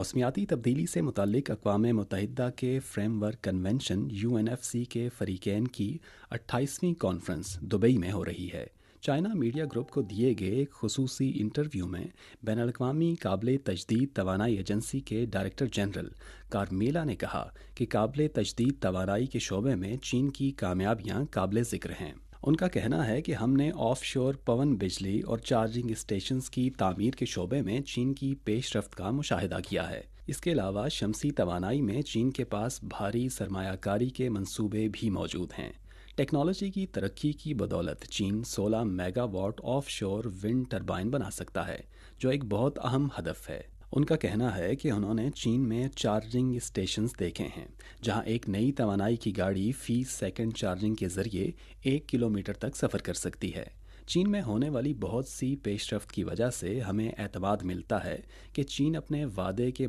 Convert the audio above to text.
मौसमियाती तब्दीली से मुतल्लिक अक़वाम मुत्तहिदा के फ्रेमवर्क कन्वेंशन UNFC के फ़रीक़ैन की 28वीं कॉन्फ्रेंस दुबई में हो रही है। चाइना मीडिया ग्रुप को दिए गए एक खुसूसी इंटरव्यू में बैनुल-अक़वामी काबिल तजदीद तवानाई एजेंसी के डायरेक्टर जनरल कार्मेला ने कहा कि काबिल तजदीद तवानाई के शोबे में चीन की कामयाबियाँ काबिल ज़िक्र हैं। उनका कहना है कि हमने ऑफशोर पवन बिजली और चार्जिंग स्टेशंस की तामीर के शोबे में चीन की पेशरफ्त का मुशाहिदा किया है। इसके अलावा शमसी तवानाई में चीन के पास भारी सरमायाकारी के मंसूबे भी मौजूद हैं। टेक्नोलॉजी की तरक्की की बदौलत चीन 16 मेगावाट ऑफशोर विंड टरबाइन बना सकता है, जो एक बहुत अहम हदफ है। उनका कहना है कि उन्होंने चीन में चार्जिंग स्टेशंस देखे हैं, जहां एक नई तवानाई की गाड़ी फी सेकंड चार्जिंग के ज़रिए 1 किलोमीटर तक सफ़र कर सकती है। चीन में होने वाली बहुत सी पेशरफ्त की वजह से हमें एतमाद मिलता है कि चीन अपने वादे के